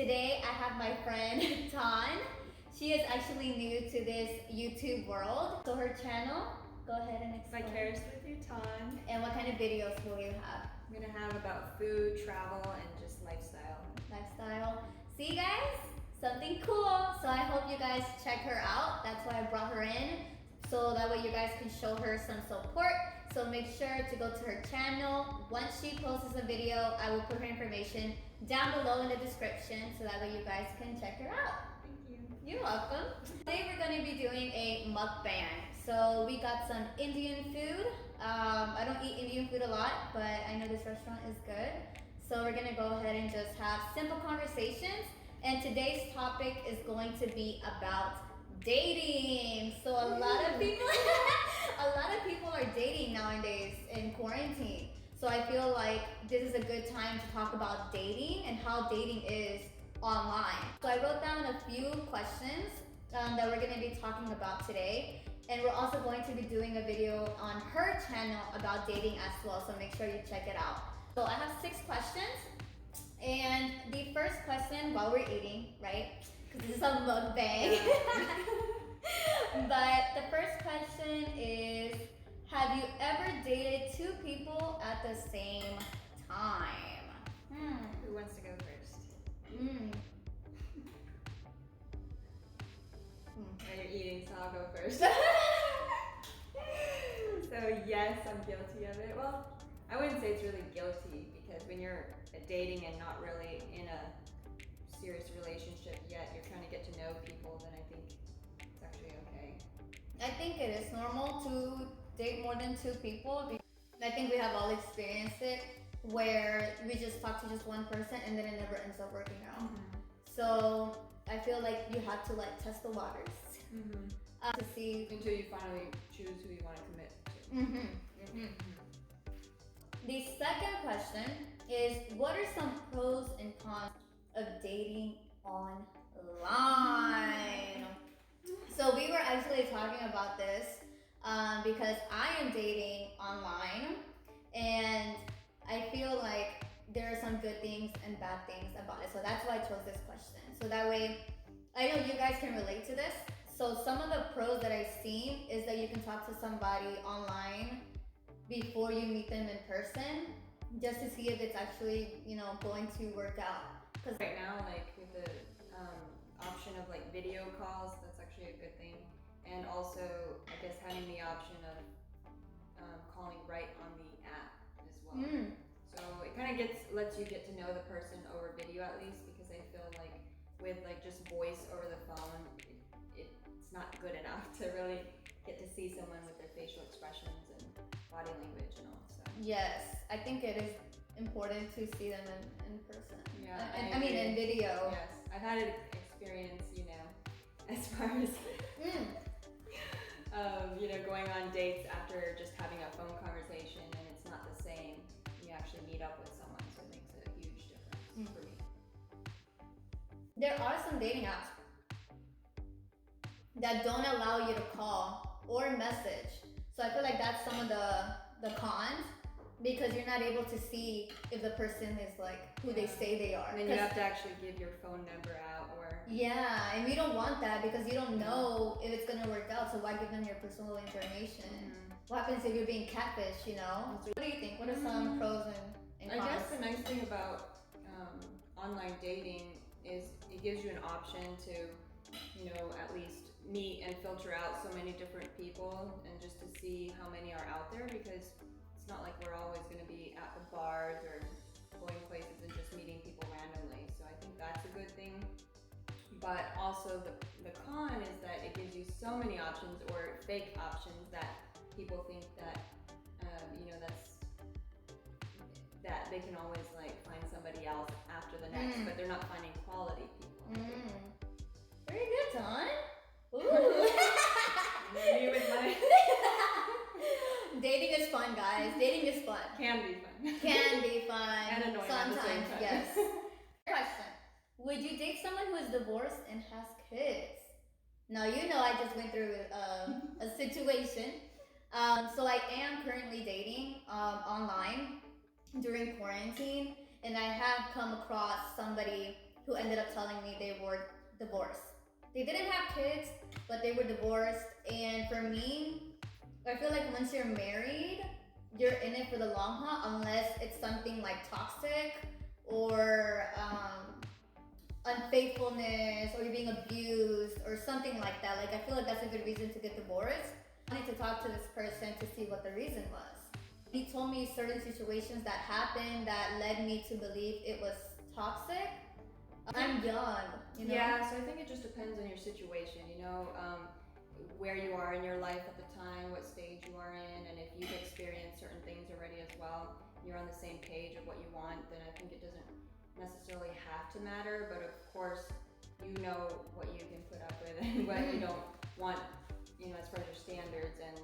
Today I have my friend Tan. She is actually new to this YouTube world. So her channel, go ahead and explain. Vicariously through Tan. And what kind of videos will you have? I'm gonna have about food, travel, and just lifestyle. Lifestyle. See guys? Something cool. So I hope you guys check her out. That's why I brought her in. So that way you guys can show her some support. So make sure to go to her channel. Once she posts a video, I will put her information down below in the description so that way you guys can check her out. Thank you. You're welcome. Today we're going to be doing a mukbang. So we got some Indian food. I don't eat Indian food a lot, but I know this restaurant is good. So we're going to go ahead and just have simple conversations. And today's topic is going to be about dating. So a lot of people are dating nowadays in quarantine. So I feel like this is a good time to talk about dating and how dating is online. So I wrote down a few questions that we're going to be talking about today. And we're also going to be doing a video on her channel about dating as well. So make sure you check it out. So I have 6 questions. And the first question while we're eating, right? Because this is a mukbang. But the first question is, have you ever dated 2 people at the same time? Who wants to go first? You're eating, so I'll go first. So yes, I'm guilty of it. Well, I wouldn't say it's really guilty because when you're dating and not really in a serious relationship yet, you're trying to get to know people, then I think it's actually okay. I think it is normal to date more than 2 people. I think we have all experienced it where we just talk to just one person and then it never ends up working out. So I feel like you have to like test the waters to see until you finally choose who you want to commit to. The second question is, what are some pros and cons of dating online? So we were actually talking about this because I am dating online and I feel like there are some good things and bad things about it. So that's why I chose this question. So that way, I know you guys can relate to this. So some of the pros that I've seen is that you can talk to somebody online before you meet them in person, just to see if it's actually, going to work out. Because right now, like with the option of like video calls, that's actually a good thing. And also, I guess having the option of calling right on the app as well. So it kind of lets you get to know the person over video at least, because I feel like with like just voice over the phone, it's not good enough to really get to see someone with their facial expressions and body language and all. So yes, I think it is important to see them in person. Yeah, I mean in video. Yes, I've had an experience, as far as going on dates after just having a phone conversation, and it's not the same. You actually meet up with someone, so it makes a huge difference for me. There are some dating apps that don't allow you to call or message. So I feel like that's some of the cons, because you're not able to see if the person is like who they say they are. And then you have to actually give your phone number out, or and we don't want that because you don't know if it's gonna work out. So why give them your personal information? What happens if you're being catfish? What do you think? What are some pros and cons? I guess the nice thing about online dating is it gives you an option to, at least meet and filter out so many different people, and just to see how many are out there, because it's not like we're always going to be at the bars or going places and just meeting people randomly. So I think that's a good thing. But also the con is that it gives you so many options, or fake options, that people think that that they can always like find somebody else after the next, but they're not finding quality people. Very good, Dawn. Ooh. Me with my Dating is fun, guys. Dating is fun. Can be fun. Can be fun. And annoying sometimes, at the same time. yes. Question: would you date someone who is divorced and has kids? Now I just went through a situation. So I am currently dating online during quarantine, and I have come across somebody who ended up telling me they were divorced. They didn't have kids, but they were divorced. And for me, I feel like once you're married, you're in it for the long haul, unless it's something like toxic or unfaithfulness, or you're being abused or something like that. Like, I feel like that's a good reason to get divorced. I wanted to talk to this person to see what the reason was. He told me certain situations that happened that led me to believe it was toxic. I'm young, you know? Yeah, so I think it just depends on your situation, you know, where you are in your life at the time, what stage you are in, and if you've experienced certain things already as well, you're on the same page of what you want, then I think it doesn't necessarily have to matter, but of course, you know what you can put up with and what you don't want, you know, as far as your standards, and,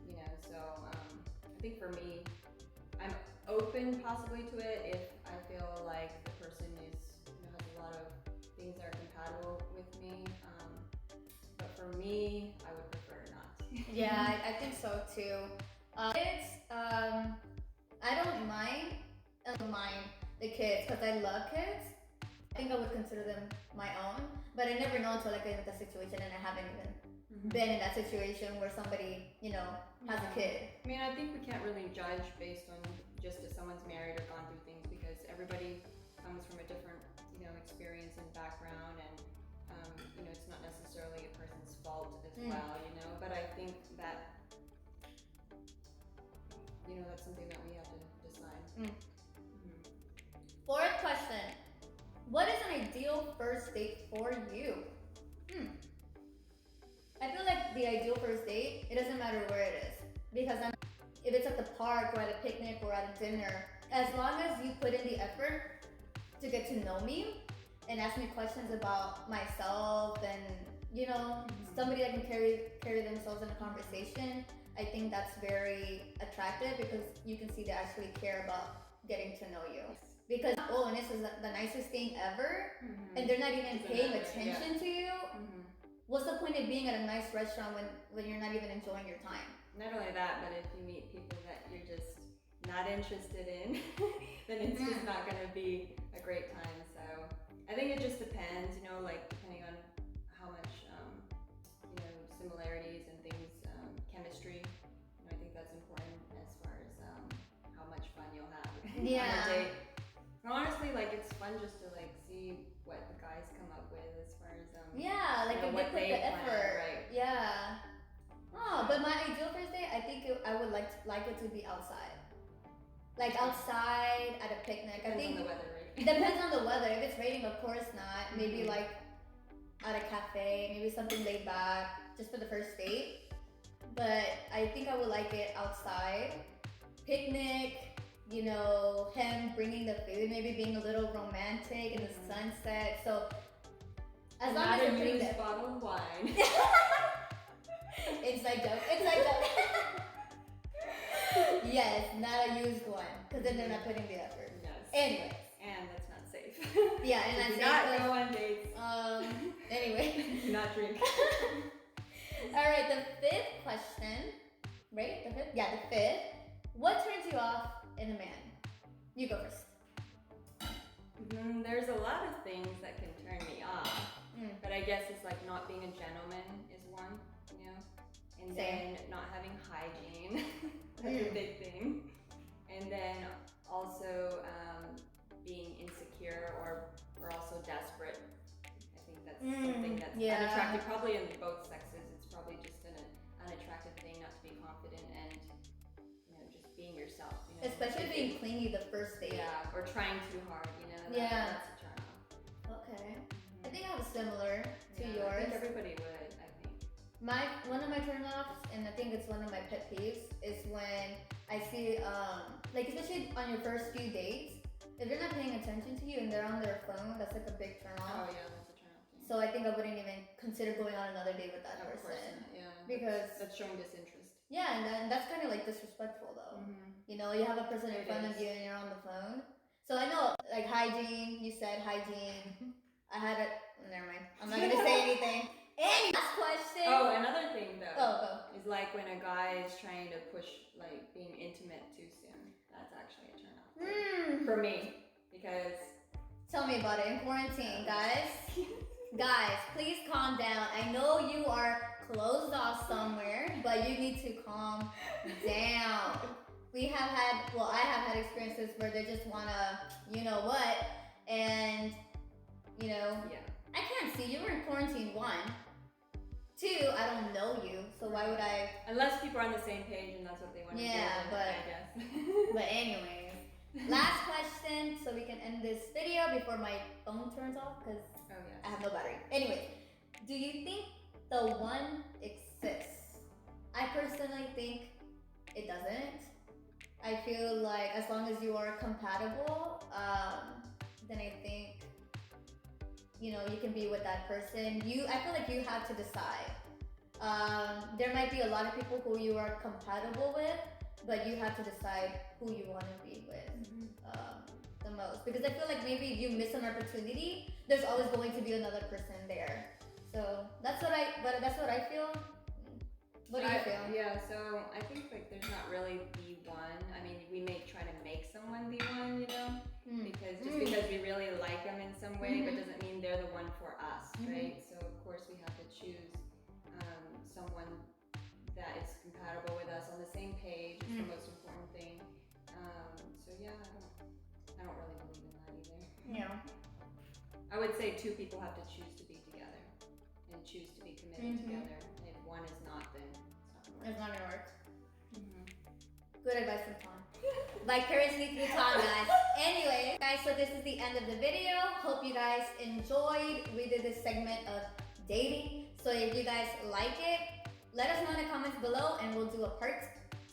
you know, so I think for me, I'm open possibly to it if I feel like the person is, you know, has a lot of things that are compatible with me, but for me, I would prefer not. Yeah, I think so too. I don't mind the kids because I love kids. I think I would consider them my own, but I never know until I get into the situation, and I haven't even been in that situation where somebody, you know, has a kid. I mean, I think we can't really judge based on just if someone's married or gone through things, because everybody comes from a different, you know, experience and background, and you know, it's not necessarily a person's fault as well, you know, but I think that, you know, that's something that we have to decide. Fourth question. What is an ideal first date for you? I feel like the ideal first date, it doesn't matter where it is. Because if it's at the park or at a picnic or at a dinner, as long as you put in the effort to get to know me and ask me questions about myself, and, you know, somebody that can carry themselves in a conversation, I think that's very attractive, because you can see they actually care about getting to know you. Because, oh, and this is the nicest thing ever, and they're not even paying attention to you. What's the point of being at a nice restaurant when you're not even enjoying your time? Not only that, but if you meet people that you're just not interested in, then it's just not going to be a great time. So I think it just depends, you know, like depending on how much, you know, similarities and things, chemistry. You know, I think that's important as far as how much fun you'll have on a date. And honestly, like, it's fun just to like see what the guys come up with as far as like, you know, if what they put the plan, effort, right? Yeah. Oh, but my ideal first date, I think I would like it to be outside, like outside at a picnic. Depends I think on the weather, right? depends on the weather. If it's raining, of course not. Maybe like at a cafe, maybe something laid back, just for the first date. But I think I would like it outside, picnic. You know, him bringing the food, maybe being a little romantic in the sunset. So as long as you're putting the bottle of wine. Inside joke. Yes, not a used one, because then they're not putting the effort. Yes. Anyways. And that's not safe. Yeah, and that's do not go on dates. Anyway. Do not drink. All right, the fifth question. Right? The fifth? Yeah, the fifth. What turns you off in a man? You go first. There's a lot of things that can turn me off, but I guess it's like not being a gentleman is one, you know, and then not having hygiene. That's a big thing. And then also being insecure or also desperate. I think that's something that's unattractive. Probably in both sexes, it's probably just an unattractive thing not to be confident and, you know, just being yourself. You know, especially being clingy the first date. Yeah, or trying too hard. You know. That's a turn off. Okay. I think I was similar to yours. I think everybody would. I think. One of my turn-offs, and I think it's one of my pet peeves, is when I see, like, especially on your first few dates, if they're not paying attention to you and they're on their phone, that's like a big turn-off. Oh yeah, that's a turn-off thing. So I think I wouldn't even consider going on another date with that person. Of course not, yeah. Because that's showing disinterest. Yeah, and that's kind of like disrespectful though. You know, you have a person in front of you and you're on the phone. So I know, like, hygiene, you said hygiene. I had it, never mind. I'm not gonna say anything. And last question. Oh, another thing though. Go. Is like when a guy is trying to push, like, being intimate too soon. That's actually a turn off. For me. Because Tell me about it in quarantine, guys. Guys, please calm down. I know you are closed off somewhere, but you need to calm down. I have had experiences where they just wanna, you know what, and I can't see you. We're in quarantine, 1. 2, I don't know you, so why would I? Unless people are on the same page and that's what they want to do. I guess. But anyways, last question, so we can end this video before my phone turns off, because I have no battery. Anyways, do you think the one exists? I personally think it doesn't. I feel like as long as you are compatible, then I think you can be with that person. I feel like you have to decide. There might be a lot of people who you are compatible with, but you have to decide who you want to be with the most. Because I feel like maybe if you miss an opportunity, there's always going to be another person there. So that's what I feel. What do you feel? Yeah, so I think like there's not really the one. I mean, we may try to make someone the one, because because we really like them in some way, but doesn't mean they're the one for us, right? So of course we have to choose someone that is compatible with us on the same page. Is the most important thing. So yeah, I don't really believe in that either. Yeah. I would say 2 people have to choose to be together and choose to be committed together. If one is not, then it's not gonna work. Good advice from Tom. Vicariously through Tom, guys. Anyway, guys, so this is the end of the video. Hope you guys enjoyed. We did this segment of dating. So if you guys like it, let us know in the comments below and we'll do a part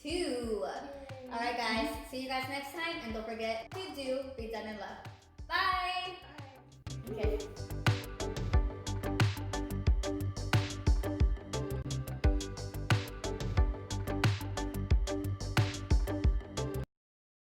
2. Alright guys, see you guys next time, and don't forget to be done in love. Bye! Bye. Okay.